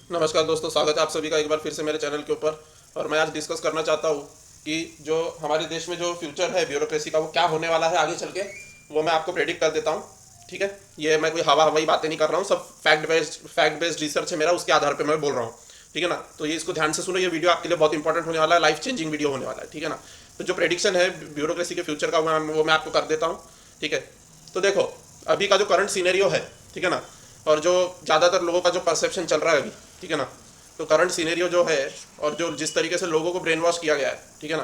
नमस्कार दोस्तों, स्वागत है आप सभी का एक बार फिर से मेरे चैनल के ऊपर। और मैं आज डिस्कस करना चाहता हूँ कि जो हमारे देश में जो फ्यूचर है ब्यूरोक्रेसी का, वो क्या होने वाला है आगे चल के, वो मैं आपको प्रेडिक्ट कर देता हूँ। ठीक है, ये मैं कोई हवा हवाई बातें नहीं कर रहा हूँ, सब फैक्ट बेस्ड रिसर्च है मेरा, उसके आधार पर मैं बोल रहा हूँ। ठीक है ना, तो ये इसको ध्यान से सुनो, ये वीडियो आपके लिए बहुत इंपॉर्टेंट होने वाला है, लाइफ चेंजिंग वीडियो होने वाला है। ठीक है ना, तो जो प्रेडिक्शन है ब्यूरोक्रेसी के फ्यूचर का वो मैं आपको कर देता हूँ। ठीक है, तो देखो अभी का जो करंट सीनेरियो है, ठीक है ना, और जो ज़्यादातर लोगों का जो परसेप्शन चल रहा है अभी, ठीक है ना, तो करंट सीनेरियो जो है और जो जिस तरीके से लोगों को ब्रेन वॉश किया गया है, ठीक है ना,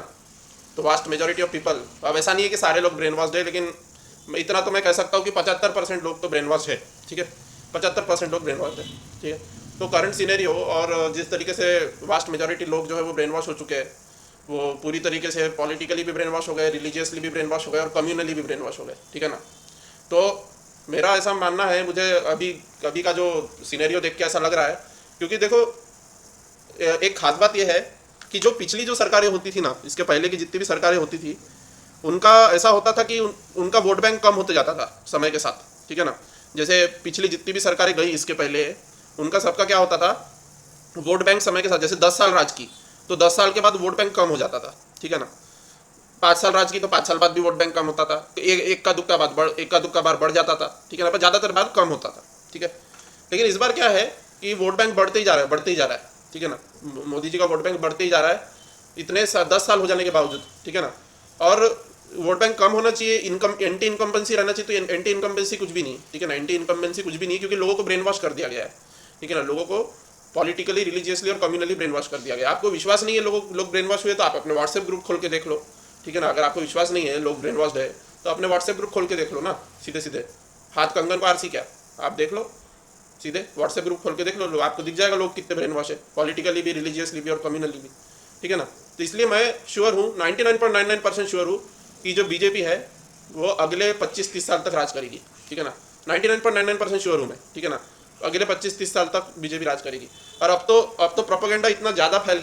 तो वास्ट मेजोरिटी ऑफ पीपल, अब ऐसा नहीं है कि सारे लोग ब्रेन वॉश है, लेकिन इतना तो मैं कह सकता हूँ कि 75% लोग तो ब्रेन वॉश है। ठीक है, 75% लोग ब्रेन वॉश है। ठीक है, तो करंट सीनेरियो और जिस तरीके से वास्ट मेजोरिटी लोग जो है वो ब्रेन वॉश हो चुके हैं, वो पूरी तरीके से पॉलिटिकली भी ब्रेन वॉश हो गए, रिलीजियसली भी ब्रेन वॉश हो गए और कम्युनली भी ब्रेन वॉश हो गए। ठीक है ना, तो मेरा ऐसा मानना है, मुझे अभी अभी का जो सीनेरियो देख के ऐसा लग रहा है, क्योंकि देखो एक खास बात यह है कि जो पिछली जो सरकारें होती थी ना, इसके पहले की जितनी भी सरकारें होती थी, उनका ऐसा होता था कि उनका वोट बैंक कम होते जाता था समय के साथ। ठीक है ना, जैसे पिछली जितनी भी सरकारें गई इसके पहले, उनका सबका क्या होता था, वोट बैंक समय के साथ, जैसे 10 साल राज की तो 10 साल के बाद वोट बैंक कम हो जाता था। ठीक है ना, 5 साल राज की तो 5 साल बाद भी वोट बैंक कम होता था, एक का दुक्का एक का दुक्का बार बढ़ जाता था। ठीक है ना, पर ज़्यादातर बार कम होता था। ठीक है, लेकिन इस बार क्या है कि वोट बैंक बढ़ते ही जा रहा है, बढ़ते ही जा रहा है। ठीक है ना, मोदी जी का वोट बैंक बढ़ते ही जा रहा है, इतने 10 साल हो जाने के बावजूद। ठीक है ना, और वोट बैंक कम होना चाहिए, इनकम एंटी इनकम्बेंसी रहना चाहिए, तो एंटी इनकम्बेंसी कुछ भी नहीं। ठीक है ना, एंटी इनकम्बेंसी कुछ भी नहीं, क्योंकि लोगों को ब्रेन वॉश कर दिया गया है। ठीक है ना, लोगों को पॉलिटिकली, रिलीजियसली और कम्युनली ब्रेन वॉश कर दिया गया। आपको विश्वास नहीं है लोग ब्रेन वॉश हुए, तो आप अपने व्हाट्सएप ग्रुप खोल के देख लो। ठीक है ना, अगर आपको विश्वास नहीं है लोग ब्रेन वॉश है, तो अपने व्हाट्सएप ग्रुप खोल के देख लो ना, सीधे सीधे हाथ कंगन को आरसी क्या, आप देख लो, सीधे व्हाट्सएप ग्रुप खोल के देख लो, आपको दिख जाएगा लोग कितने ब्रेन वॉश है, पॉलिटिकली भी, रिलीजियसली भी और कम्युनली भी। ठीक है ना, तो इसलिए मैं श्योर हूँ, 99.99% श्योर हूँ कि जो बीजेपी है वो अगले 25-30 साल तक राज करेगी। ठीक है ना, 99.99% श्योर हूँ मैं। ठीक है ना, अगले 25-30 साल तक बीजेपी राज करेगी। और अब तो प्रोपेगेंडा इतना ज़्यादा फैल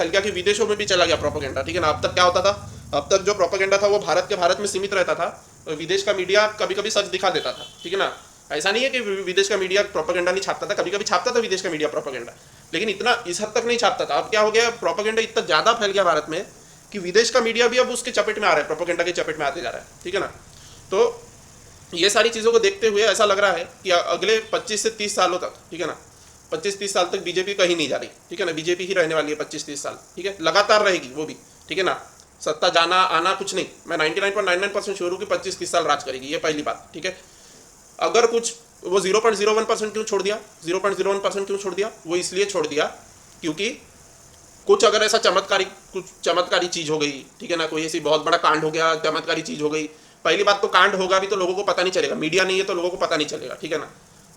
गया, कि विदेशों में भी चला गया प्रोपेगेंडा। ठीक है ना, अब तक क्या होता था, अब तक जो प्रोपेगेंडा था वो भारत में सीमित रहता था, विदेश का मीडिया कभी कभी सच दिखा देता था। ठीक है ना, ऐसा नहीं है कि विदेश का मीडिया प्रोपेगेंडा नहीं छापता था, कभी कभी छापता था विदेश का मीडिया प्रोपेगेंडा, लेकिन इतना इस हद तक नहीं छापता था। अब क्या हो गया, प्रोपेगेंडा इतना ज़्यादा फैल गया भारत में कि विदेश का मीडिया भी अब उसके चपेट में आ रहा है, प्रोपेगेंडा के चपेट में आते जा रहा है। ठीक है ना, तो ये सारी चीज़ों को देखते हुए ऐसा लग रहा है कि अगले 25 से 30 सालों तक, ठीक है ना, 25-30 साल तक बीजेपी कहीं नहीं जा रही। ठीक है ना, बीजेपी ही रहने वाली है 25-30 साल। ठीक है, लगातार रहेगी वो भी। ठीक है ना, सत्ता जाना आना कुछ नहीं, मैं 99.99% श्योर हूँ कि 25-30 साल राज करेगी, ये पहली बात। ठीक है, अगर कुछ वो 0.01% क्यों छोड़ दिया, 0.01% क्यों छोड़ दिया, वो इसलिए छोड़ दिया क्योंकि कुछ अगर ऐसा कुछ चमत्कारी चीज हो गई, ठीक है ना, कोई ऐसी बहुत बड़ा कांड हो गया, चमत्कारी चीज हो गई। पहली बात तो कांड होगा भी तो लोगों को पता नहीं चलेगा, मीडिया नहीं है तो लोगों को पता नहीं चलेगा। ठीक है ना,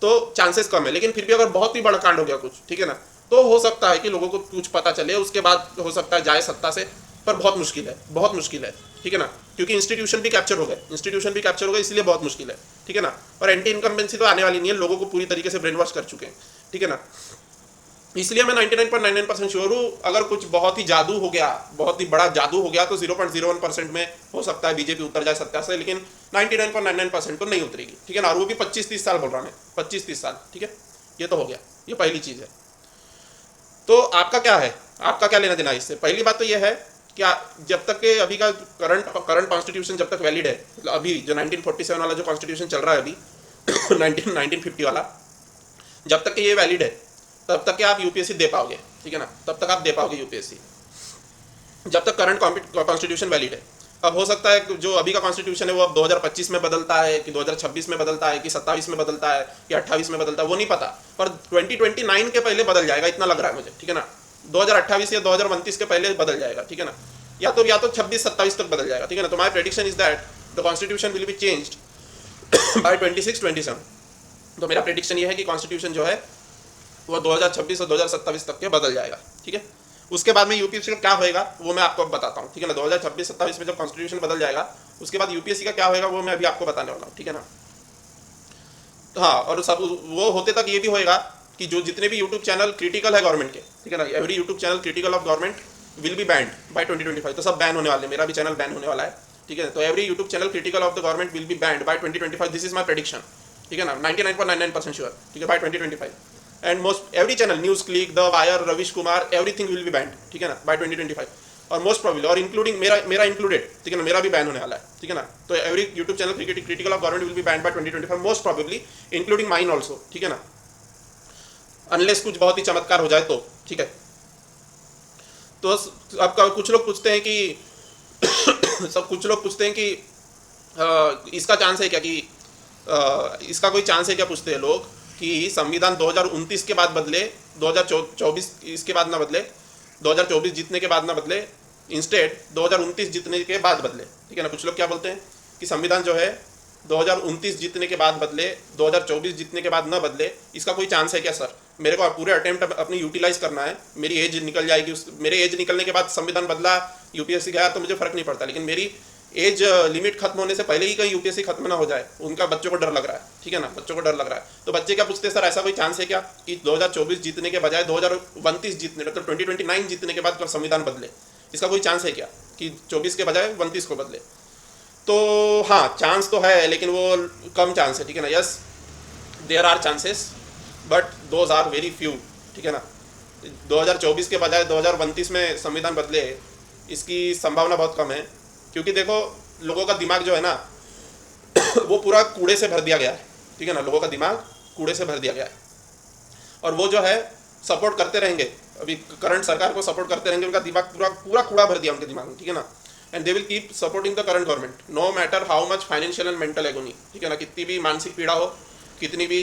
तो चांसेस कम है, लेकिन फिर भी अगर बहुत ही बड़ा कांड हो गया कुछ, ठीक है ना, तो हो सकता है कि लोगों को कुछ पता चले, उसके बाद हो सकता है जाए सत्ता से, पर बहुत मुश्किल है, बहुत मुश्किल है। ठीक है ना, क्योंकि इंस्टीट्यूशन भी कैप्चर हो गए, इसलिए बहुत मुश्किल है। ठीक है ना, और एंटी इनकम्बेंसी तो आने वाली नहीं है, लोगों को पूरी तरीके से ब्रेन वॉश कर चुके हैं। ठीक है ना, इसलिए मैं 99.99% श्योर हूँ, अगर कुछ बहुत ही जादू हो गया, बहुत ही बड़ा जादू हो गया, तो 0.01% में हो सकता है बीजेपी उतर जाए सत्ता से, लेकिन 99.99% तो नहीं उतरेगी। ठीक है ना, और वो भी 25-30 साल बोल रहा मैं, 25-30 साल। ठीक है, ये तो हो गया, ये पहली चीज़ है। तो आपका क्या है, आपका क्या लेना देना इससे? पहली बात तो यह है कि जब तक के अभी का करंट कॉन्स्टिट्यूशन जब तक वैलिड है, मतलब अभी जो 1947 वाला जो कॉन्स्टिट्यूशन चल रहा है अभी 1950 वाला, जब तक ये वैलिड है तब तक के आप यूपीएससी दे पाओगे। ठीक है ना, तब तक आप दे पाओगे यूपीएससी, जब तक करंट कॉन्स्टिट्यूशन वैलिड है। अब हो सकता है जो अभी का कॉन्स्टिट्यूशन है वो अब 2025 में बदलता है, कि 2026 में बदलता है, कि 27 में बदलता है, कि 28 में बदलता है, वो नहीं पता, पर 2029 के पहले बदल जाएगा, इतना लग रहा है मुझे। ठीक है ना, 2028 या 2029 के पहले बदल जाएगा। ठीक है ना, या तो 26-27 तक बदल जाएगा। ठीक है ना, तो माई prediction is that the constitution will be changed by 26-27। तो मेरा प्रेडिक्शन ये है कि कॉन्स्टिट्यूशन जो है वो 2026 और 2027 तक के बदल जाएगा। ठीक है, उसके बाद में यूपीएससी का क्या होएगा वो मैं आपको बताता हूँ। ठीक है ना, 2026-27 में जब कॉन्स्टिट्यूशन बदल जाएगा, उसके बाद यूपीएससी का क्या होएगा वो मैं अभी आपको बताने वाला हूँ। ठीक है ना, तो हाँ, और सब वो होते तक ये भी होएगा कि जो जितने भी यूट्यूब चैनल क्रिटिकल है गवर्नमेंट के, ठीक है ना, every YouTube channel critical of government will be banned by 2025। तो सब बैन होने वाले, मेरा भी चैनल बैन होने वाला है। ठीक है, तो every YouTube channel critical of the government will be banned by 2025। This is my prediction. ठीक है ना, 99.99% श्योर। ठीक है, by 2025। And most every channel, news click, the wire, Ravish Kumar, everything will be banned, ठीक है ना, बाय 2025, और मोस्ट प्रोबेबली, और इंक्लूडिंग मेरा इंक्लूडेड, ठीक है ना, मेरा भी बैन होने वाला है, ठीक है ना। तो every YouTube channel critical of government will be banned by 2025, most probably including mine also, ठीक है ना, अनलेस कुछ बहुत ही चमत्कार हो जाए तो, ठीक है। तो अब कुछ लोग पूछते हैं कि कुछ लोग पूछते हैं कि इसका चांस है क्या, कि इसका कोई चांस है क्या, पूछते हैं लोग, कि संविधान 2029 के बाद बदले, 2024 इसके बाद ना बदले, 2024 जीतने के बाद ना बदले, इंस्टेड 2029 जीतने के बाद बदले, ठीक है ना। कुछ लोग क्या बोलते हैं कि संविधान जो है 2029 जीतने के बाद बदले, 2024 जीतने के बाद ना बदले, इसका कोई चांस है क्या सर? मेरे को पूरे अटेम्प्ट अपनी यूटिलाइज करना है, मेरी एज निकल जाएगी, मेरे एज निकलने के बाद संविधान बदला, यूपीएससी गया तो मुझे फर्क नहीं पड़ता, लेकिन मेरी एज लिमिट खत्म होने से पहले ही कहीं यूपीएससी खत्म ना हो जाए, उनका बच्चों को डर लग रहा है, ठीक है ना, बच्चों को डर लग रहा है। तो बच्चे क्या पूछते हैं, सर ऐसा कोई चांस है क्या कि 2024 जीतने के बजाय 2029 जीतने, मतलब 2029 जीतने के बाद संविधान बदले, इसका कोई चांस है क्या कि 24 के बजाय 29 को बदले? तो हाँ, चांस तो है, लेकिन वो कम चांस है, ठीक है ना। Yes, there are chances, but those are very few, ठीक है ना। 2024 के बजाय 2029 में संविधान बदले, इसकी संभावना बहुत कम है, क्योंकि देखो लोगों का दिमाग जो है ना वो पूरा कूड़े से भर दिया गया है, ठीक है ना, लोगों का दिमाग कूड़े से भर दिया गया है, और वो जो है सपोर्ट करते रहेंगे, अभी करंट सरकार को सपोर्ट करते रहेंगे, उनका दिमाग पूरा कूड़ा भर दिया उनके दिमाग में, ठीक है ना। And they will keep supporting the current government no matter how much financial and mental agony, ठीक है ना, कितनी भी मानसिक पीड़ा हो, कितनी भी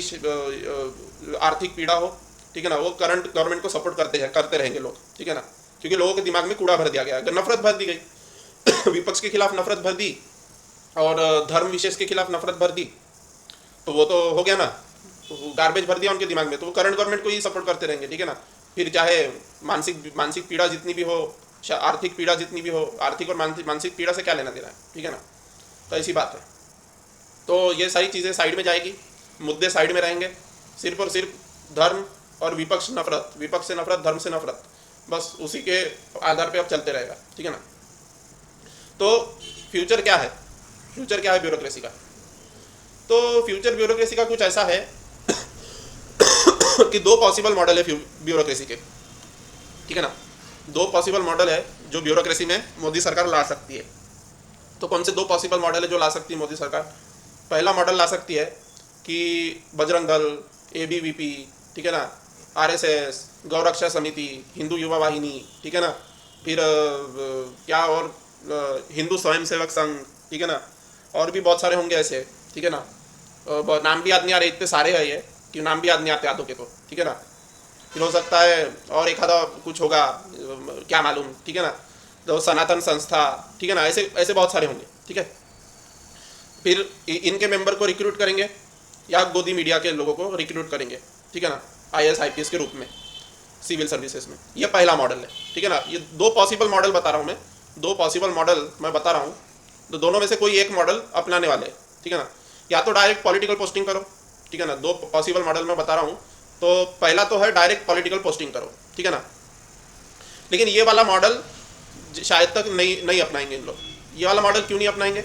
आर्थिक पीड़ा हो, ठीक है ना, वो करंट गवर्नमेंट को सपोर्ट करते रहेंगे लोग, ठीक है ना, क्योंकि लोगों के दिमाग में कूड़ा भर दिया गया है, नफरत भर दी गई विपक्ष के खिलाफ नफरत भर दी, और धर्म विशेष के खिलाफ नफरत भर दी, तो वो तो हो गया ना, तो गार्बेज भर दिया उनके दिमाग में, तो वो करंट गवर्नमेंट को ही सपोर्ट करते रहेंगे, ठीक है ना। फिर चाहे मानसिक पीड़ा जितनी भी हो, आर्थिक पीड़ा जितनी भी हो, आर्थिक और मानसिक पीड़ा से क्या लेना देना है, ठीक है ना। तो ऐसी बात है। तो ये सारी चीज़ें साइड में जाएगी, मुद्दे साइड में रहेंगे, सिर्फ और सिर्फ धर्म और विपक्ष से नफरत, धर्म से नफरत, बस उसी के आधार पे अब चलते रहेगा, ठीक है ना। तो फ्यूचर क्या है ब्यूरोक्रेसी का? तो फ्यूचर ब्यूरोक्रेसी का कुछ ऐसा है कि दो पॉसिबल मॉडल है ब्यूरोक्रेसी के, ठीक है ना। दो पॉसिबल मॉडल है जो ब्यूरोक्रेसी में मोदी सरकार ला सकती है। तो कौन से दो पॉसिबल मॉडल है जो ला सकती है मोदी सरकार? पहला मॉडल ला सकती है कि बजरंग दल, ABVP, ठीक है ना, RSS, गौरक्षा समिति, हिंदू युवा वाहिनी, ठीक है ना, फिर क्या और हिंदू स्वयंसेवक संघ, ठीक है ना, और भी बहुत सारे होंगे ऐसे, ठीक है ना, नाम भी याद नहीं आ रहे, इतने सारे हैं ये कि नाम भी याद नहीं आते यादों के, तो ठीक है ना। फिर हो सकता है और एक आधा कुछ होगा, क्या मालूम, ठीक है ना, तो सनातन संस्था, ठीक है ना, ऐसे बहुत सारे होंगे, ठीक है। फिर इनके मेंबर को रिक्रूट करेंगे या गोदी मीडिया के लोगों को रिक्रूट करेंगे, ठीक है ना, IAS IPS के रूप में सिविल सर्विसेज में। ये पहला मॉडल है, ठीक है ना। ये दो पॉसिबल मॉडल बता रहा हूँ मैं, दो पॉसिबल मॉडल मैं बता रहा हूँ, तो दोनों में से कोई एक मॉडल अपनाने वाले हैं, ठीक है ना। या तो डायरेक्ट पॉलिटिकल पोस्टिंग करो, ठीक है ना, दो पॉसिबल मॉडल मैं बता रहा हूँ। तो पहला तो है डायरेक्ट पॉलिटिकल पोस्टिंग करो, ठीक है ना, लेकिन ये वाला मॉडल शायद तक नहीं अपनाएंगे इन लोग। ये वाला मॉडल क्यों नहीं अपनाएंगे?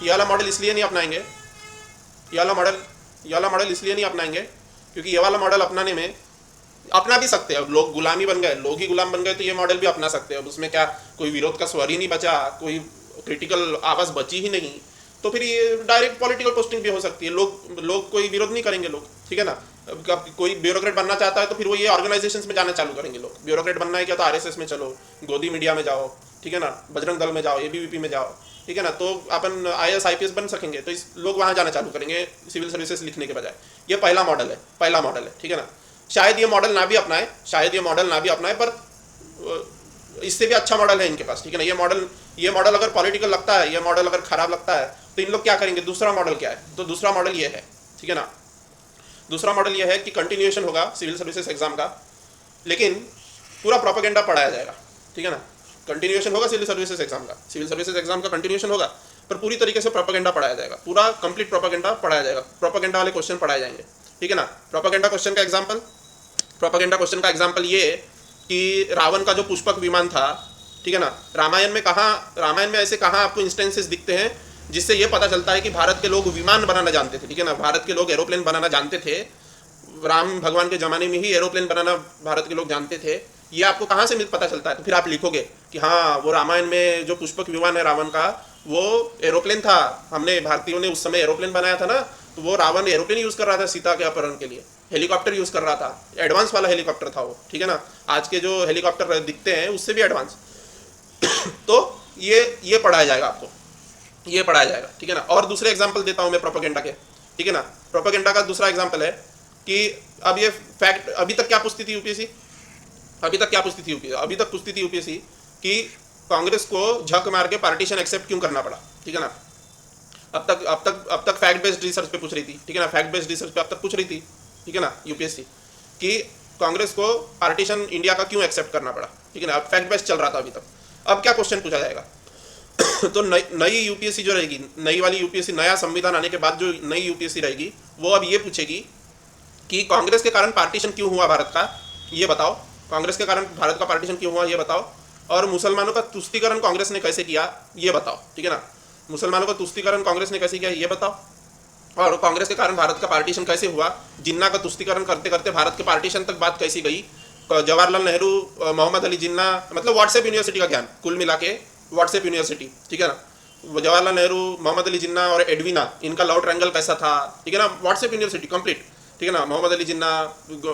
ये वाला मॉडल इसलिए नहीं अपनाएंगे, ये वाला मॉडल इसलिए नहीं अपनाएंगे क्योंकि ये वाला मॉडल अपनाने में अपना भी सकते हैं, अब लोग गुलामी बन गए, लोग ही गुलाम बन गए, तो ये मॉडल भी अपना सकते हैं। अब उसमें क्या कोई विरोध का स्वर ही नहीं बचा, कोई क्रिटिकल आवाज़ बची ही नहीं, तो फिर ये डायरेक्ट पॉलिटिकल पोस्टिंग भी हो सकती है। लोग कोई विरोध नहीं करेंगे लोग, ठीक है ना। अब कोई ब्यूरोक्रेट बनना चाहता है तो फिर वो ये ऑर्गेनाइजेशंस में जाना चालू करेंगे लोग। ब्यूरोक्रेट बनना है क्या, तो RSS में चलो, गोदी मीडिया में जाओ, ठीक है ना, बजरंग दल में जाओ, ABVP में जाओ, ठीक है ना, तो अपन IAS IPS बन सकेंगे, तो लोग वहाँ जाना चालू करेंगे सिविल सर्विसेज लिखने के बजाय। ये पहला मॉडल है, ठीक है ना। शायद ये मॉडल ना भी अपनाए, पर इससे भी अच्छा मॉडल है इनके पास, ठीक है ना। ये मॉडल अगर पॉलिटिकल लगता है, ये मॉडल अगर खराब लगता है, तो इन लोग क्या करेंगे, दूसरा मॉडल क्या है? तो दूसरा मॉडल ये है, ठीक है ना, दूसरा मॉडल ये है कि कंटिन्यूएशन होगा सिविल सर्विसेज एग्जाम का, लेकिन पूरा प्रोपेगेंडा पढ़ाया जाएगा, ठीक है ना। कंटिन्यूएशन होगा सिविल सर्विसेज एग्जाम का कंटिन्यूएशन होगा, पर पूरी तरीके से प्रोपेगेंडा पढ़ाया जाएगा, पूरा कंप्लीट प्रोपेगेंडा पढ़ाया जाएगा, प्रोपेगेंडा वाले क्वेश्चन पढ़ाए जाएंगे, ठीक है ना। प्रोपेगेंडा क्वेश्चन का एग्जाम्पल ये कि रावण का जो पुष्पक विमान था, ठीक है ना, रामायण में ऐसे कहाँ आपको इंस्टेंसेस दिखते हैं जिससे ये पता चलता है कि भारत के लोग विमान बनाना जानते थे, ठीक है ना, भारत के लोग एरोप्लेन बनाना जानते थे, राम भगवान के ज़माने में ही एरोप्लेन बनाना भारत के लोग जानते थे, ये आपको कहाँ से पता चलता है? तो फिर आप लिखोगे कि हाँ, वो रामायण में जो पुष्पक विमान है रावण का, वो एरोप्लेन था, हमने भारतीयों ने उस समय एरोप्लेन बनाया था ना, तो वो रावण एरोप्लेन यूज़ कर रहा था सीता के अपहरण के लिए, हेलीकॉप्टर यूज़ कर रहा था, एडवांस वाला हेलीकॉप्टर था वो, ठीक है ना, आज के जो हेलीकॉप्टर दिखते हैं उससे भी एडवांस। तो ये पढ़ाया जाएगा आपको, ये पढ़ाया जाएगा, ठीक है ना। और दूसरे एग्जाम्पल देता हूँ मैं प्रोपेगेंडा के, ठीक है ना। प्रोपेगेंडा का दूसरा एग्जाम्पल है कि अब ये फैक्ट, अभी तक क्या पूछती थी यूपीएससी, अभी तक पूछती थी यूपीएससी कि कांग्रेस को झक मार के पार्टीशन एक्सेप्ट क्यों करना पड़ा, ठीक है ना। अब तक फैक्ट बेस्ड रिसर्च पे पूछ रही थी, ठीक है ना, फैक्ट बेस्ड रिसर्च पे अब तक पूछ रही थी, ठीक है ना, यूपीएससी, कि कांग्रेस को पार्टीशन इंडिया का क्यों एक्सेप्ट करना पड़ा, ठीक है ना। अब फैक्ट बेस्ड चल रहा था अभी तक। अब क्या क्वेश्चन पूछा जाएगा? तो नई यूपीएससी जो रहेगी, नई वाली यूपीएससी, नया संविधान आने के बाद जो नई यूपीएससी रहेगी, वो अब ये पूछेगी कि कांग्रेस के कारण पार्टीशन क्यों हुआ भारत का, ये बताओ। कांग्रेस के कारण भारत का पार्टीशन क्यों हुआ, ये बताओ। और मुसलमानों का तुष्टीकरण कांग्रेस ने कैसे किया, ये बताओ, ठीक है ना। मुसलमानों का तुष्टीकरण कांग्रेस ने कैसे किया, ये बताओ। और कांग्रेस के कारण भारत का पार्टीशन कैसे हुआ, जिन्ना का तुष्टीकरण करते करते भारत के पार्टीशन तक बात कैसी गई। जवाहरलाल नेहरू, मोहम्मद अली जिन्ना, मतलब व्हाट्सएप यूनिवर्सिटी का ज्ञान कुल मिला के, व्हाट्सएप यूनिवर्सिटी, ठीक है ना। जवाहरलाल नेहरू, मोहम्मद अली जिन्ना और एडवीना, इनका लव ट्रायंगल कैसा था, ठीक है ना, व्हाट्सएप यूनिवर्सिटी कंप्लीट, ठीक है ना। मोहम्मद अली जिन्ना,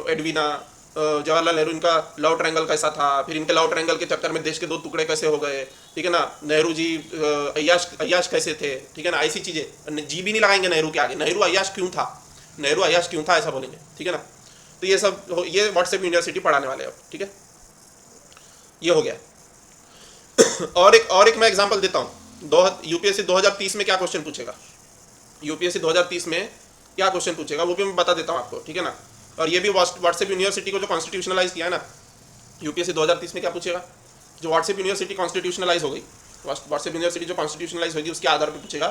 एडवीना, जवाहरलाल नेहरू, इनका लव ट्रायंगल कैसा था, फिर इनके लव ट्रायंगल के चक्कर में देश के 2 टुकड़े कैसे हो गए, ठीक है ना। नेहरू जी अय्याश कैसे थे, ठीक है ना, ऐसी चीज़ें। जी भी नहीं लगाएंगे नेहरू के आगे, नेहरू अय्याश क्यों था ऐसा बोलेंगे, ठीक है ना। तो ये सब ये व्हाट्सएप यूनिवर्सिटी पढ़ाने वाले अब, ठीक है, ये हो गया। और एक मैं एग्जांपल देता हूँ। यूपीएससी 2030 में क्या क्वेश्चन पूछेगा, यूपीएससी 2030 में क्या क्वेश्चन पूछेगा वो भी मैं बता देता हूँ आपको, ठीक है ना। और ये भी व्हाट्सएप यूनिवर्सिटी को जो कॉन्स्टिट्यूशनलाइज किया है ना, यूपीएससी 2030 में क्या पूछेगा, जो व्हाट्सएप यूनिवर्सिटी कॉन्स्टिट्यूशनलाइज हो गई, व्हाट्सएप यूनिवर्सिटी जो कॉन्स्टिट्यूशनलाइज होगी उसके आधार पर पूछेगा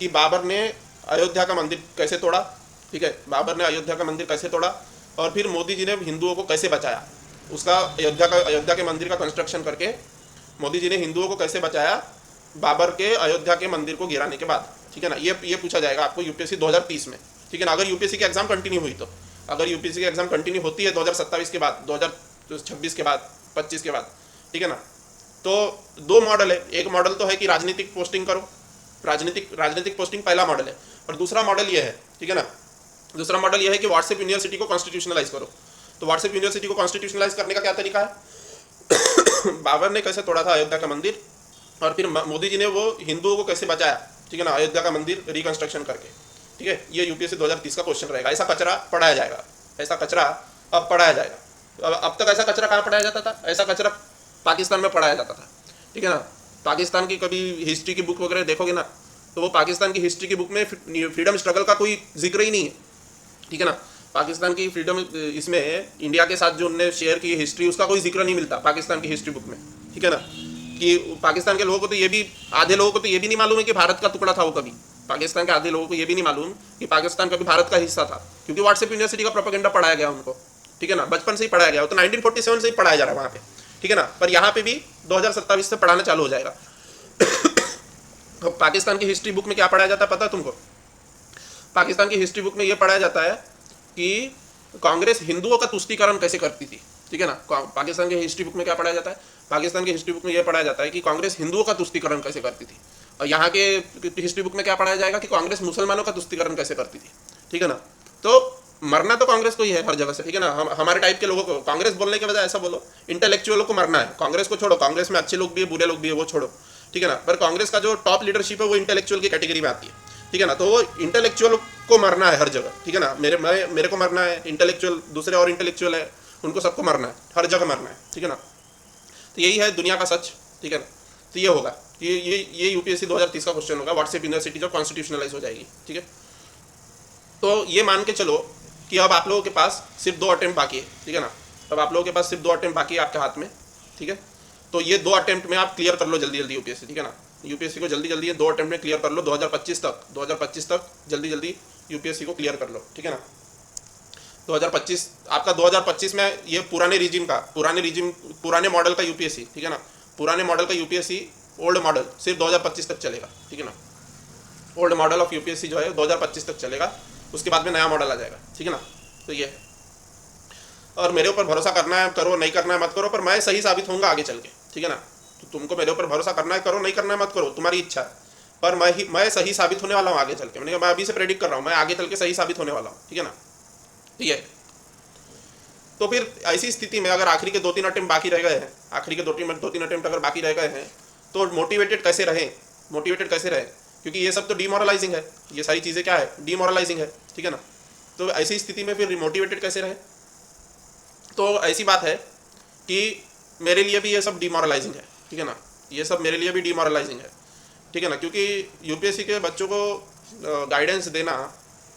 कि बाबर ने अयोध्या का मंदिर कैसे तोड़ा, ठीक है, बाबर ने अयोध्या का मंदिर कैसे तोड़ा, और फिर मोदी जी ने हिंदुओं को कैसे बचाया, उसका अयोध्या के मंदिर का कंस्ट्रक्शन करके मोदी जी ने हिंदुओं को कैसे बचाया बाबर के अयोध्या के मंदिर को गिराने के बाद, ठीक है ना। ये पूछा जाएगा आपको यूपीएससी 2030 में, ठीक है ना। अगर यूपीएससी की एग्जाम कंटिन्यू हुई तो, अगर यूपीएससी की एग्जाम कंटिन्यू होती है 2027 के बाद, 2026 के बाद, 25 के बाद, ठीक है ना। तो 2 मॉडल है, एक मॉडल तो है कि राजनीतिक पोस्टिंग करो, राजनीतिक पोस्टिंग पहला मॉडल है, और दूसरा मॉडल ये है, ठीक है ना, दूसरा मॉडल ये है कि व्हाट्सएप यूनिवर्सिटी को कॉन्स्टिट्यूशनलाइज करो। तो व्हाट्सएप यूनिवर्सिटी को कॉन्स्टिट्यूशनलाइज करने का क्या तरीका है? बाबर ने कैसे तोड़ा था अयोध्या का मंदिर, और फिर मोदी जी ने वो हिंदुओं को कैसे बचाया, ठीक है ना, अयोध्या का मंदिर रिकंस्ट्रक्शन करके, ठीक है। ये यूपीएससी 2030 का क्वेश्चन रहेगा। ऐसा कचरा पढ़ाया जाएगा, ऐसा कचरा अब पढ़ाया जाएगा। अब तक ऐसा कचरा कहाँ पढ़ाया जाता था? ऐसा कचरा पाकिस्तान में पढ़ाया जाता था, ठीक है ना। पाकिस्तान की कभी हिस्ट्री की बुक वगैरह देखोगे ना, तो वो पाकिस्तान की हिस्ट्री की बुक में फ्रीडम स्ट्रगल का कोई जिक्र ही नहीं है, ठीक है ना। पाकिस्तान की फ्रीडम, इसमें इंडिया के साथ जो उनने शेयर की हिस्ट्री, उसका कोई जिक्र नहीं मिलता पाकिस्तान की हिस्ट्री बुक में, ठीक है ना। कि पाकिस्तान के लोगों को तो ये भी, आधे लोगों को तो ये भी नहीं मालूम है कि भारत का टुकड़ा था वो कभी, पाकिस्तान के आधे लोगों को ये भी नहीं मालूम कि पाकिस्तान कभी भारत का हिस्सा था, क्योंकि व्हाट्सएप यूनिवर्सिटी का प्रोपेगेंडा पढ़ाया गया उनको, ठीक है ना, बचपन से ही पढ़ाया गया, तो 1947 से ही पढ़ाया जा रहा है वहाँ पे, ठीक है ना। पर यहाँ पे भी 2027 से पढ़ाना चालू हो जाएगा। तो पाकिस्तान की हिस्ट्री बुक में क्या पढ़ाया जाता है पता है तुमको? पाकिस्तान की हिस्ट्री बुक में ये पढ़ाया जाता है कि कांग्रेस हिंदुओं का तुष्टीकरण कैसे करती थी, ठीक है ना। पाकिस्तान की हिस्ट्री बुक में क्या पढ़ाया जाता है? पाकिस्तान की हिस्ट्री बुक में यह पढ़ाया जाता है कि कांग्रेस हिंदुओं का तुष्टीकरण कैसे करती थी। और यहाँ के हिस्ट्री बुक में क्या पढ़ाया जाएगा कि कांग्रेस मुसलमानों का तुष्टीकरण कैसे करती थी, ठीक है ना। तो मरना तो कांग्रेस को ही है हर जगह से, ठीक है ना। हमारे टाइप के लोगों को कांग्रेस बोलने के बजाय ऐसा बोलो, इंटेलेक्चुअलों को मरना है। कांग्रेस को छोड़ो, कांग्रेस में अच्छे लोग भी है, बुरे लोग भी है, वो छोड़ो, ठीक है ना। पर कांग्रेस का जो टॉप लीडरशिप है वो इंटेलेक्चुअल की कैटेगरी में आती है, ठीक है ना। तो वो इंटेलेक्चुअल को मरना है हर जगह, ठीक है ना। मेरे को मरना है, इंटेलेक्चुअल दूसरे और इंटेलेक्चुअल है उनको सबको मरना है, हर जगह मरना है, ठीक है ना। तो यही है दुनिया का सच, ठीक है ना। तो ये होगा, ये यूपीएससी 2030 का क्वेश्चन होगा, व्हाट्सएप यूनिवर्सिटी जो कॉन्स्टिट्यूशनलाइज हो जाएगी, ठीक है। तो ये मान के चलो कि अब आप लोगों के पास सिर्फ 2 अटेम्प्ट बाकी है, ठीक है ना। अब आप लोगों के पास सिर्फ 2 अटेम्प्ट बाकी है आपके हाथ में, ठीक है। तो ये 2 अटेम्प्ट में आप क्लियर कर लो जल्दी जल्दी यूपीएससी, ठीक है ना। यूपीएससी को जल्दी जल्दी ये 2 अटेम्प्ट में क्लियर कर लो 2025 तक जल्दी जल्दी यूपीएससी को क्लियर कर लो, ठीक है ना। 2025 आपका 2025 में ये पुराने मॉडल का यूपीएससी, ठीक है ना। पुराने मॉडल का यूपीएससी, ओल्ड मॉडल सिर्फ 2025 तक चलेगा, ठीक है ना। ओल्ड मॉडल ऑफ यूपीएससी जो है 2025 तक चलेगा, उसके बाद में नया मॉडल आ जाएगा, ठीक है ना। तो ये है। और मेरे ऊपर भरोसा करना है करो, नहीं करना है मत करो, पर मैं सही साबित होऊंगा आगे चल के, ठीक है ना। तो तुमको मेरे ऊपर भरोसा करना है करो, नहीं करना है मत करो, तुम्हारी इच्छा है, पर मैं सही साबित होने वाला हूँ आगे चल के। मैंने कहा मैं अभी से प्रेडिक्ट कर रहा हूँ, मैं आगे चल के सही साबित होने वाला हूँ, ठीक है ना। ठीक है, तो फिर ऐसी स्थिति में अगर आखिरी के 2-3 अटेम्प्ट बाकी रह गए हैं, आखिरी के 2-3 अटेम्प्ट अगर बाकी रह गए हैं, तो मोटिवेटेड कैसे रहें, क्योंकि ये सब तो डीमोरलाइजिंग है, ये सारी चीज़ें क्या है, डीमोरलाइजिंग है, ठीक है ना। तो ऐसी स्थिति में फिर मोटिवेटेड कैसे रहें। तो ऐसी बात है कि मेरे लिए भी ये सब डीमोरलाइजिंग है, ठीक है ना, ये सब मेरे लिए भी डीमोरलाइजिंग है, ठीक है ना, क्योंकि यूपीएससी के बच्चों को गाइडेंस देना,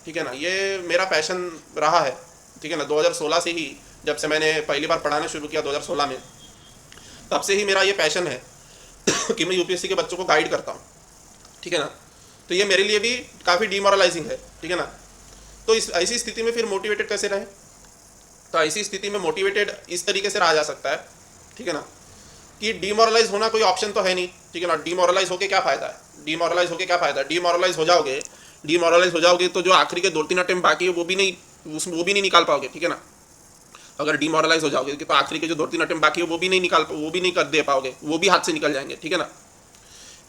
ठीक है ना, ये मेरा पैशन रहा है, ठीक है ना। 2016 से ही, जब से मैंने पहली बार पढ़ाना शुरू किया 2016 में, तब से ही मेरा ये पैशन है कि मैं यूपीएससी के बच्चों को गाइड करता हूँ, ठीक है ना। तो ये मेरे लिए भी काफ़ी डीमोरलाइजिंग है, ठीक है ना। तो इस ऐसी स्थिति में फिर मोटिवेटेड कैसे रहें। तो ऐसी स्थिति में मोटिवेटेड इस तरीके से रहा जा सकता है, ठीक है ना, कि डीमोरलाइज होना कोई ऑप्शन तो है नहीं, ठीक है ना। डीमोरलाइज होके क्या फ़ायदा है, डीमोरलाइज हो जाओगे तो जो आखिरी के 2-3 अटेम्प्ट बाकी है वो भी नहीं निकाल पाओगे, ठीक है ना। अगर डीमोरलाइज हो जाओगे तो आखिरी के जो 2-3 अटेम्प्ट बाकी है वो भी नहीं कर दे पाओगे, वो भी हाथ से निकल जाएंगे, ठीक है ना।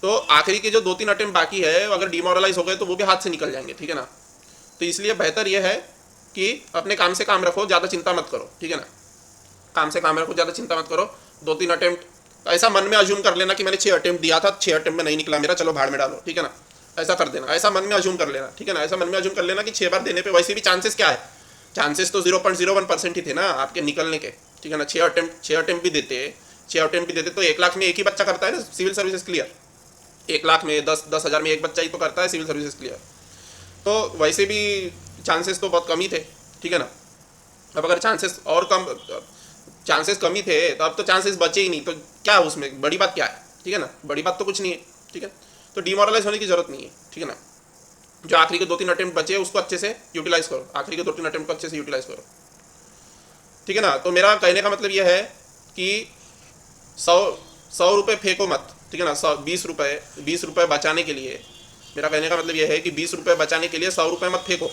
तो आखिरी के जो 2-3 अटेम्प्ट बाकी है अगर डीमोरलाइज हो गए तो वो भी हाथ से निकल जाएंगे, ठीक है ना। तो इसलिए बेहतर यह है कि अपने काम से काम रखो, ज़्यादा चिंता मत करो, ठीक है ना। काम से काम रखो, ज़्यादा चिंता मत करो। 2-3 अटेम्प्ट ऐसा मन में अज्यूम कर लेना कि मैंने 6 अटेम्प्ट दिया था, 6 अटेम्प्ट में नहीं निकला मेरा, चलो भाड़ में डालो, ठीक है ना। ऐसा कर देना, ऐसा मन में अज्यूम कर लेना, ठीक है ना। ऐसा मन में अज्यूम कर लेना कि 6 बार देने पे वैसे भी चांसेस क्या है, चांसेस तो 0.01% ही थे ना आपके निकलने के, ठीक है ना। 6 अटेम्प्ट भी देते तो 1 लाख में एक ही बच्चा करता है ना सिविल सर्विसेज क्लियर। 1 लाख में 10,000 में एक बच्चा ही तो करता है सिविल सर्विसेज क्लियर। तो वैसे भी चांसेस तो बहुत कम ही थे, ठीक है ना। अब अगर चांसेस कम ही थे तो अब तो चांसेस बचे ही नहीं, तो क्या उसमें बड़ी बात क्या है, ठीक है ना। बड़ी बात तो कुछ नहीं है, ठीक है। तो डीमोरलाइज होने की जरूरत नहीं है, ठीक है ना। जो आखिरी के 2-3 अटेम्प्ट बचे उसको अच्छे से यूटिलाइज करो, आखिरी के 2-3 अटेम्प्ट को अच्छे से यूटिलाइज करो, ठीक है ना। तो मेरा कहने का मतलब यह है कि 100 रुपये फेंको मत, ठीक है ना। 20 रुपये बचाने के लिए, मेरा कहने का मतलब यह है कि 20 रुपये बचाने के लिए 100 रुपये मत फेंको,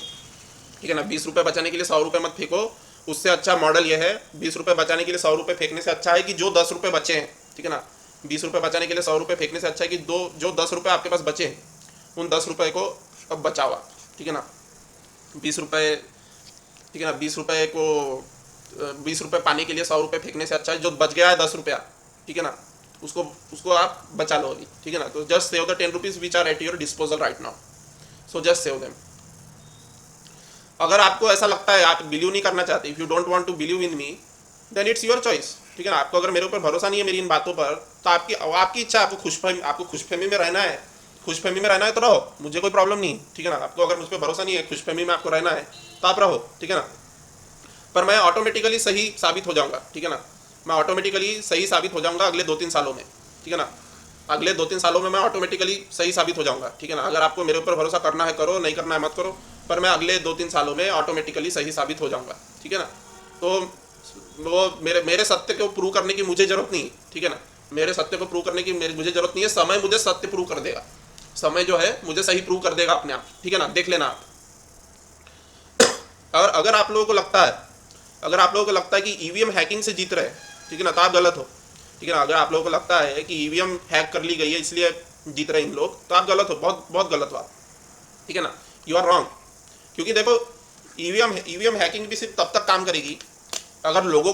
ठीक है ना। 20 रुपये बचाने के लिए 100 रुपये मत फेंको। उससे अच्छा मॉडल यह है, 20 रुपये बचाने के लिए 100 रुपये फेंकने से अच्छा है कि जो 10 रुपये बचे हैं, ठीक है ना। 20 रुपये बचाने के लिए 100 रुपये फेंकने से अच्छा है कि जो 10 रुपये आपके पास बचे हैं उन 10 रुपये को अब बचाओ, ठीक है ना। 20 रुपये, ठीक है ना, 20 रुपये पाने के लिए 100 रुपये फेंकने से अच्छा है जो बच गया है 10 रुपया, ठीक है ना, उसको आप बचा लो अभी, ठीक है ना। तो just save the 10 rupees which are at your disposal right now, so just save them. अगर आपको ऐसा लगता है, आप बिलीव नहीं करना चाहते, if you don't want to believe in me then it's your choice, ठीक है ना। आपको अगर मेरे ऊपर भरोसा नहीं है मेरी इन बातों पर, तो आपकी इच्छा, आपको खुशफहमी में रहना है, तो रहो, मुझे कोई प्रॉब्लम नहीं, ठीक है ना। आपको अगर मुझ पर भरोसा नहीं है, खुशफहमी में आपको रहना है तो आप रहो, ठीक है ना। पर मैं ऑटोमेटिकली सही साबित हो जाऊंगा, ठीक है ना। मैं ऑटोमेटिकली सही साबित हो जाऊंगा अगले 2-3 सालों में, ठीक है ना। अगले 2-3 सालों में मैं ऑटोमेटिकली सही साबित हो जाऊंगा, ठीक है ना। अगर आपको मेरे ऊपर भरोसा करना है करो, नहीं करना है मत करो, पर मैं अगले 2-3 सालों में ऑटोमेटिकली सही साबित हो जाऊंगा, ठीक है ना। तो वो मेरे सत्य को प्रूव करने की मुझे जरूरत नहीं, ठीक है ना। मेरे सत्य को प्रूव करने की मुझे जरूरत नहीं है, समय मुझे सत्य प्रूव कर देगा, समय जो है मुझे सही प्रूव कर देगा अपने आप, ठीक है ना। देख लेना आप। और अगर आप लोगों को लगता है कि ईवीएम हैकिंग से जीत रहे हैं, ठीक है ना, तो आप गलत हो, ठीक है ना। अगर आप लोगों को लगता है कि ईवीएम हैक कर ली गई है इसलिए जीत रहे हैं इन लोग, तो आप गलत हो, बहुत बहुत गलत हो आप, ठीक है ना। You are wrong. क्योंकि देखो ईवीएम हैकिंग भी सिर्फ तब तक काम करेगी अगर लोगों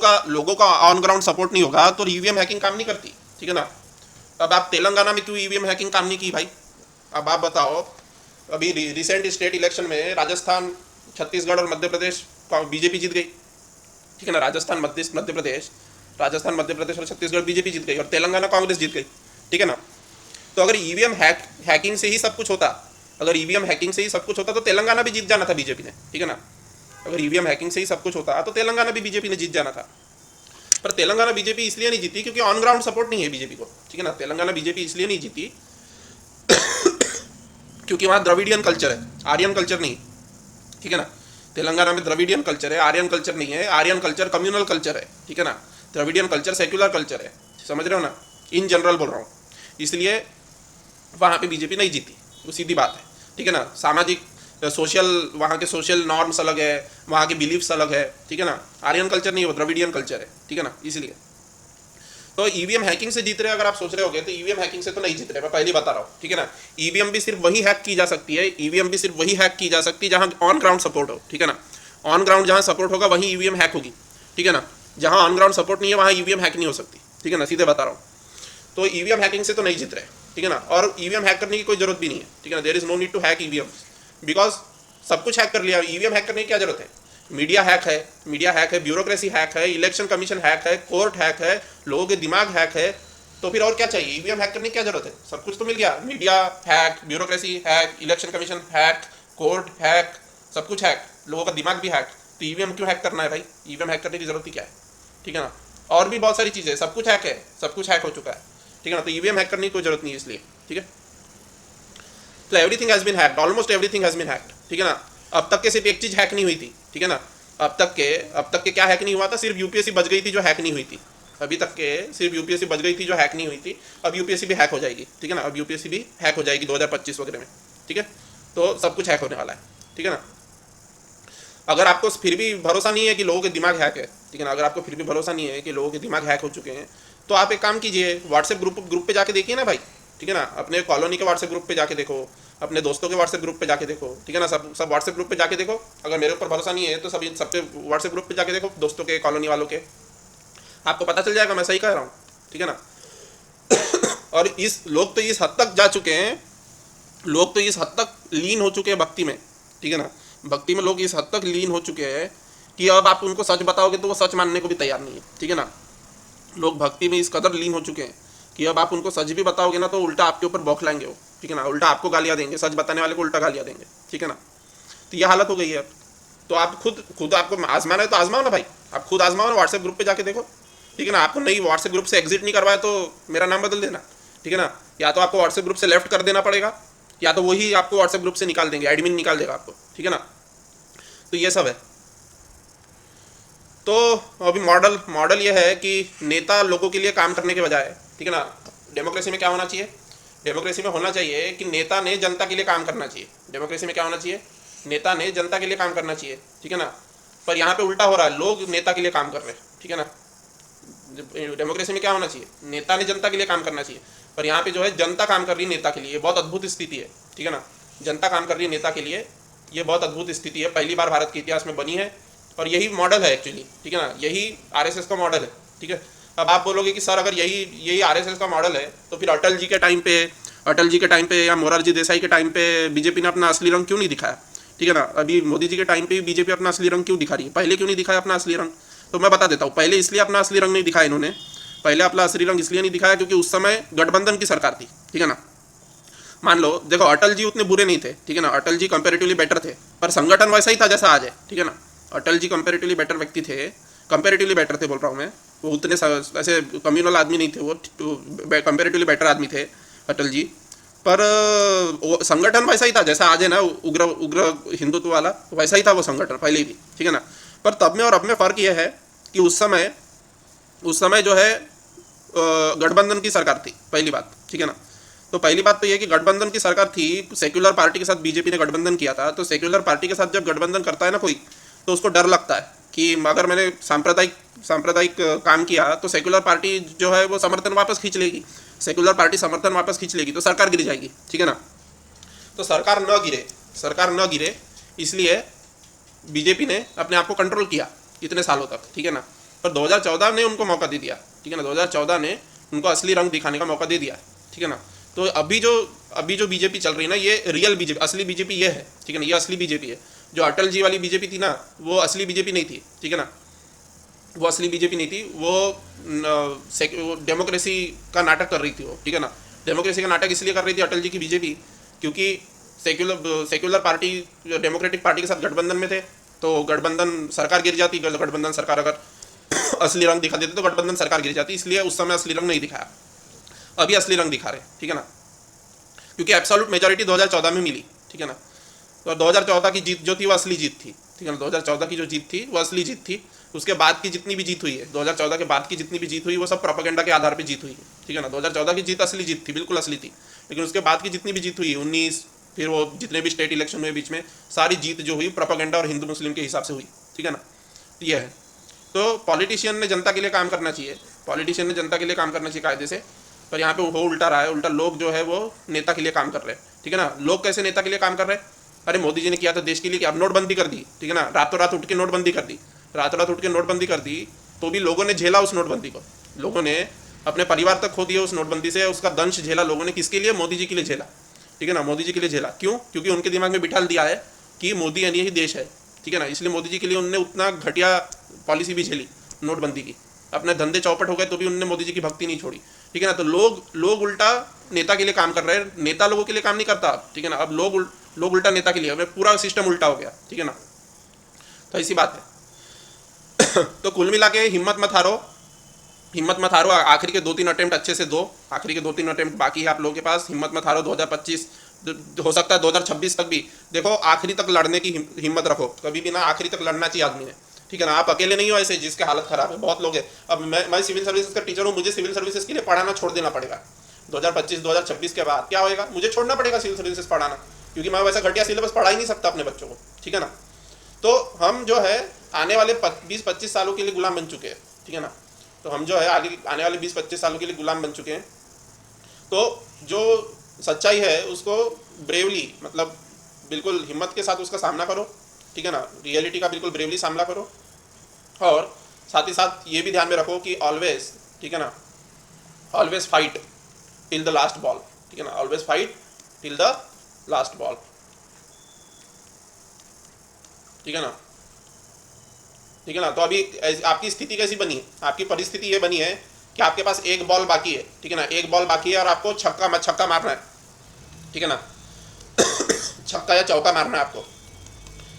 का ऑन ग्राउंड सपोर्ट नहीं होगा, तो ईवीएम हैकिंग काम नहीं करती, ठीक है ना। अब आप तेलंगाना में क्यों ईवीएम हैकिंग काम नहीं की भाई, अब आप बताओ। अभी रिसेंट स्टेट इलेक्शन में राजस्थान, छत्तीसगढ़ और मध्य प्रदेश बीजेपी जीत गई, ठीक है ना। राजस्थान मध्य प्रदेश और छत्तीसगढ़ बीजेपी जीत गई और तेलंगाना कांग्रेस जीत गई, ठीक है ना। तो अगर ईवीएम हैकिंग से ही सब कुछ होता, तो तेलंगाना भी जीत जाना था बीजेपी ने, ठीक है ना। अगर ईवीएम हैकिंग से ही सब कुछ होता तो तेलंगाना भी बीजेपी ने जीत जाना था। पर तेलंगाना बीजेपी इसलिए नहीं जीती क्योंकि ऑन ग्राउंड सपोर्ट नहीं है बीजेपी को, ठीक है ना। तेलंगाना बीजेपी इसलिए नहीं जीती क्योंकि वहाँ द्रविडियन कल्चर है, आर्यन कल्चर नहीं, ठीक है ना। तेलंगाना में द्रविडियन कल्चर है, आर्यन कल्चर नहीं है। आर्यन कल्चर कम्युनल कल्चर है, ठीक है ना। द्रविडियन कल्चर सेक्युलर कल्चर है, समझ रहे हो ना। इन जनरल बोल रहा हूँ, इसलिए वहाँ पे बीजेपी नहीं जीती, वो सीधी बात है, ठीक है ना। सोशल, वहाँ के सोशल नॉर्म्स अलग है, वहाँ के बिलीफ्स अलग है, ठीक है ना। आर्यन कल्चर नहीं है, वो द्रविडियन कल्चर है, ठीक है ना। इसलिए तो ईवीएम हैकिंग से जीत रहे अगर आप सोच रहे होगे, तो ईवीएम हैकिंग से तो नहीं जीत रहे, मैं पहले बता रहा हूँ, ठीक है ना। ईवीएम भी सिर्फ वही हैक की जा सकती है, ईवीएम भी सिर्फ वही हैक की जा सकती है जहाँ ऑन ग्राउंड सपोर्ट हो, ठीक है ना। ऑन ग्राउंड जहाँ सपोर्ट होगा वहीं ईवीएम हैक होगी, ठीक है ना। जहाँ ऑन ग्राउंड सपोर्ट नहीं है वहाँ ईवीएम हैक नहीं हो सकती, ठीक है ना, सीधे बता रहा हूँ। तो ईवीएम हैकिंग से तो नहीं जीत रहे, ठीक है ना। और ईवीएम हैक करने की कोई जरूरत भी नहीं है, ठीक है ना। There is no need to hack EVM, because सब कुछ हैक कर लिया, ईवीएम हैक करने की क्या जरूरत है। मीडिया हैक है, ब्यूरोक्रेसी हैक है, इलेक्शन कमीशन हैक है, कोर्ट हैक है, लोगों के दिमाग हैक है, तो फिर और क्या चाहिए। ईवीएम हैक करने की क्या जरूरत है, सब कुछ तो मिल गया। Media hack, bureaucracy hack, election commission hack, court hack, सब कुछ हैक, लोगों का दिमाग भी हैक। तो ईवीएम क्यों हैक करना है भाई, ईवीएम हैक करने की जरूरत ही क्या है, ठीक है ना। और भी बहुत सारी चीज़ें, सब कुछ हैक है, सब कुछ हैक हो चुका है, ठीक है ना। तो ईवीएम हैक करने की कोई जरूरत नहीं है इसलिए, ठीक है। तो everything has been hacked, almost everything has been hacked, ठीक है ना। अब तक के सिर्फ एक चीज़ हैक नहीं हुई थी, ठीक है ना। अब तक के क्या हैक नहीं हुआ था, सिर्फ यूपीएससी बच गई थी जो हैक नहीं हुई थी। अभी तक के सिर्फ यूपीएससी बच गई थी जो हैक नहीं हुई थी। अब यूपीएससी भी हैक हो जाएगी, ठीक है ना। अब यूपीएससी भी हैक हो जाएगी 2025 वगैरह में, ठीक है। तो सब कुछ हैक होने वाला है, ठीक है ना। अगर आपको फिर भी भरोसा नहीं है कि लोगों के दिमाग हैक है, ठीक है ना, अगर आपको फिर भी भरोसा नहीं है कि लोगों के दिमाग हैक हो चुके हैं, तो आप एक काम कीजिए, व्हाट्सएप ग्रुप पे जाके देखिए ना भाई, ठीक है ना। अपने कॉलोनी के व्हाट्सएप ग्रुप पे जाके देखो, अपने दोस्तों के व्हाट्सएप ग्रुप पे जाके देखो, ठीक है ना। सब व्हाट्सएप ग्रुप पे जाके देखो। अगर मेरे ऊपर भरोसा नहीं है तो सबके व्हाट्सएप ग्रुप पे जाके देखो, दोस्तों के, कॉलोनी वालों के, आपको पता चल जाएगा मैं सही कह रहा हूँ, ठीक है ना। और लोग तो इस हद तक जा चुके हैं, लोग तो इस हद तक लीन हो चुके हैं भक्ति में, ठीक है ना। भक्ति में लोग इस हद तक लीन हो चुके हैं कि अब आप उनको सच बताओगे तो वो सच मानने को भी तैयार नहीं है, ठीक है ना। लोग भक्ति में इस कदर लीन हो चुके हैं कि अब आप उनको सच भी बताओगे ना तो उल्टा आपके ऊपर बौखलाएंगे वो, ठीक है ना। उल्टा आपको गालियाँ देंगे, सच बताने वाले को उल्टा गालियाँ देंगे, ठीक है ना। तो ये हालत हो गई है अब। तो आप खुद आपको आजमाना है तो आजमाओ ना भाई, आप खुद आजमाओ ना, व्हाट्सएप ग्रुप पे जाके देखो, ठीक है ना। आपको नहीं व्हाट्सएप ग्रुप से एग्जिट नहीं करवाया तो मेरा नाम बदल देना, ठीक है ना। या तो आपको व्हाट्सएप ग्रुप से लेफ्ट कर देना पड़ेगा, या तो वही आपको व्हाट्सएप ग्रुप से निकाल देंगे, एडमिन निकाल देगा आपको, ठीक है ना। तो ये सब है। तो अभी मॉडल ये है कि नेता लोगों के लिए काम करने के बजाय, ठीक है ना। डेमोक्रेसी में क्या होना चाहिए, डेमोक्रेसी में होना चाहिए कि नेता ने जनता के लिए काम करना चाहिए। डेमोक्रेसी में क्या होना चाहिए, नेता ने जनता के लिए काम करना चाहिए, ठीक है ना। पर यहाँ पे उल्टा हो रहा है, लोग नेता के लिए काम कर रहे हैं, ठीक है ना। डेमोक्रेसी में क्या होना चाहिए, नेता ने जनता के लिए काम करना चाहिए, पर यहाँ पे जो है जनता काम कर रही है नेता के लिए। बहुत अद्भुत स्थिति है, ठीक है ना। जनता काम कर रही है नेता के लिए, ये बहुत अद्भुत स्थिति है, पहली बार भारत के इतिहास में बनी है। और यही मॉडल है एक्चुअली, ठीक है ना। यही आरएसएस का मॉडल है, ठीक है। अब आप बोलोगे कि सर अगर यही आरएसएस का मॉडल है तो फिर अटल जी के टाइम पे या मोरारजी देसाई के टाइम पे बीजेपी ने अपना असली रंग क्यों नहीं दिखाया, ठीक है ना। अभी मोदी जी के टाइम पे बीजेपी अपना असली रंग क्यों दिखा रही है, पहले क्यों नहीं दिखाया अपना असली रंग। तो मैं बता देता हूँ, पहले इसलिए अपना असली रंग नहीं दिखाया इन्होंने, पहले अपना असली रंग इसलिए नहीं दिखाया क्योंकि उस समय गठबंधन की सरकार थी, ठीक है ना। मान लो देखो, अटल जी उतने बुरे नहीं थे, ठीक है ना। अटल जी कंपेरेटिवली बेटर थे, पर संगठन वैसा ही था जैसा आज है, ठीक है ना। अटल जी कंपेरेटिवली बेटर व्यक्ति थे, कंपेरेटिवली बेटर थे बोल रहा हूँ मैं, वो उतने ऐसे कम्युनल आदमी नहीं थे, वो कंपेरेटिवली बेटर आदमी थे अटल जी। पर वो संगठन वैसा ही था जैसा आज है ना, उग्र हिंदुत्व वाला, वैसा ही था वो संगठन पहले भी, ठीक है ना। पर तब में और अब में फ़र्क यह है कि उस समय जो है गठबंधन की सरकार थी, पहली बात, ठीक है ना। तो पहली बात तो यह कि गठबंधन की सरकार थी, सेक्युलर पार्टी के साथ बीजेपी ने गठबंधन किया था। तो सेक्युलर पार्टी के साथ जब गठबंधन करता है ना कोई, तो उसको डर लगता है कि अगर मैंने सांप्रदायिक काम किया तो सेक्युलर पार्टी जो है वो समर्थन वापस खींच लेगी, सेक्युलर पार्टी समर्थन वापस खींच लेगी तो सरकार गिर जाएगी, ठीक है ना। तो सरकार न गिरे इसलिए बीजेपी ने अपने आप को कंट्रोल किया इतने सालों तक, ठीक है ना। पर 2014 ने उनको मौका दे दिया, ठीक है ना। 2014 ने उनको असली रंग दिखाने का मौका दे दिया, ठीक है ना। तो अभी जो बीजेपी चल रही है ना, ये रियल बीजेपी, असली बीजेपी ये है, ठीक है ना। ये असली बीजेपी है। जो अटल जी वाली बीजेपी थी ना, वो असली बीजेपी नहीं थी, ठीक है ना। वो असली बीजेपी नहीं थी, वो डेमोक्रेसी का नाटक कर रही थी वो, ठीक है ना। डेमोक्रेसी का नाटक इसलिए कर रही थी अटल जी की बीजेपी क्योंकि सेक्युलर पार्टी डेमोक्रेटिक पार्टी के साथ गठबंधन में थे, तो गठबंधन सरकार गिर जाती, गठबंधन सरकार अगर असली रंग दिखा देते तो गठबंधन सरकार गिर जाती, इसलिए उस समय असली रंग नहीं दिखाया। अभी असली रंग दिखा रहे, ठीक है ना, क्योंकि एब्सोल्यूट मेजॉरिटी 2014 में मिली, ठीक है ना। तो 2014 की जीत जो थी वो असली जीत थी, ठीक है ना। 2014 की जो जीत थी वो असली जीत थी। उसके बाद की जितनी भी जीत हुई है, 2014 के बाद की जितनी भी जीत हुई वो सब प्रोपेगेंडा के आधार पर जीत हुई है, ठीक है ना। 2014 की जीत असली जीत थी, बिल्कुल असली थी। लेकिन उसके बाद की जितनी भी जीत हुई 19, फिर वो जितने भी स्टेट इलेक्शन हुए बीच में, सारी जीत जो हुई प्रोपेगेंडा और हिंदू मुस्लिम के हिसाब से हुई, ठीक है ना। ये है, तो पॉलिटिशियन ने जनता के लिए काम करना चाहिए, पॉलिटिशियन ने जनता के लिए काम करना चाहिए कायदे से, पर यहाँ पे वो उल्टा रहा है, उल्टा लोग जो है वो नेता के लिए काम कर रहे हैं, ठीक है ना। लोग कैसे नेता के लिए काम कर रहे हैं? अरे मोदी जी ने किया था देश के लिए कि अब नोटबंदी कर दी, ठीक है ना, रातों रात उठ के नोटबंदी कर दी, रातों रात उठ के नोटबंदी कर दी, तो भी लोगों ने झेला उस नोटबंदी को, लोगों ने अपने परिवार तक खो दिया उस नोटबंदी से, उसका दंश झेला लोगों ने, किसके लिए? मोदी जी के लिए झेला, ठीक है ना, मोदी जी के लिए झेला। क्यों? क्योंकि उनके दिमाग में बिठा दिया है कि मोदी यानी ही देश है, ठीक है ना, इसलिए मोदी जी के लिए उनने उतना घटिया पॉलिसी भी झेली नोटबंदी की, अपने धंधे चौपट हो गए तो भी उनने मोदी जी की भक्ति नहीं छोड़ी, ठीक है ना। तो लोग उल्टा नेता के लिए काम कर रहे हैं, नेता लोगों के लिए काम नहीं करता, ठीक है ना, अब लोग उल्टा नेता के लिए, अब पूरा सिस्टम उल्टा हो गया, ठीक है ना। तो ऐसी बात है। तो कुल मिला के हिम्मत मत हारो, आखिरी के 2-3 अटेम्प्ट अच्छे से दो, आखिरी के 2-3 अटेम्प्ट बाकी है आप लोगों के पास, हिम्मत मत हारो। 2025 हो सकता है 2026 तक भी, देखो आखिरी तक लड़ने की हिम्मत रखो, कभी भी ना आखिरी तक लड़ना चाहिए आदमी ने, ठीक है ना। आप अकेले नहीं हो ऐसे जिसके हालत खराब है, बहुत लोग हैं। अब मैं सिविल सर्विसेज का टीचर हूँ, मुझे सिविल सर्विसेज के लिए पढ़ाना छोड़ देना पड़ेगा 2025-2026 के बाद, क्या होएगा? मुझे छोड़ना पड़ेगा सिविल सर्विसेज पढ़ाना, क्योंकि मैं वैसा घटिया सिलेबस पढ़ा ही नहीं सकता अपने बच्चों को, ठीक है ना। तो हम जो है आने वाले 20-25 सालों के लिए गुलाम बन चुके हैं, ठीक है ना। तो हम जो है आने वाले 20-25 सालों के लिए गुलाम बन चुके हैं। तो जो सच्चाई है उसको ब्रेवली, मतलब बिल्कुल हिम्मत के साथ उसका सामना करो, ठीक है ना, रियलिटी का बिल्कुल ब्रेवली सामना करो। और साथ ही साथ ये भी ध्यान में रखो कि ऑलवेज, ठीक है ना, always fight till the last ball, ठीक है ना, always fight till the last ball, ठीक है ना, ठीक है ना। तो अभी आपकी स्थिति कैसी बनी है? आपकी परिस्थिति ये बनी है कि आपके पास एक बॉल बाकी है, ठीक है ना, एक बॉल बाकी है और आपको छक्का मारना है, ठीक है ना। छक्का या चौका मारना है आपको,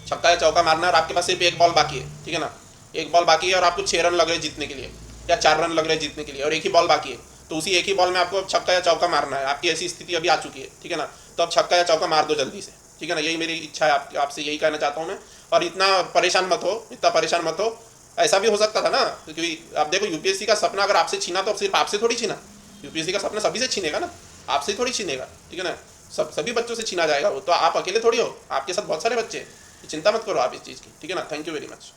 छक्का या चौका मारना है और आपके पास सिर्फ एक बॉल बाकी है, ठीक है ना, एक बॉल बाकी है और आपको 6 रन लग रहे हैं जीतने के लिए या 4 रन लग रहे हैं जीतने के लिए, और एक ही बॉल बाकी है, तो उसी एक ही बॉल में आपको छक्का या चौका मारना है। आपकी ऐसी स्थिति अभी आ चुकी है, ठीक है ना, तो अब छक्का या चौका मार दो जल्दी से, ठीक है ना। यही मेरी इच्छा है, आपसे यही कहना चाहता हूँ मैं। और इतना परेशान मत हो, ऐसा भी हो सकता था ना, क्योंकि आप देखो यूपीएससी का सपना अगर आपसे छीना तो सिर्फ आपसे थोड़ी छीना, यूपीएससी का सपना सभी से छीनेगा ना, आपसे थोड़ी छीनेगा, ठीक है ना, सभी बच्चों से छीना जाएगा वो, तो आप अकेले थोड़ी हो, आपके साथ बहुत सारे बच्चे हैं, चिंता मत करो आप इस चीज़ की, ठीक है ना। Thank you very much.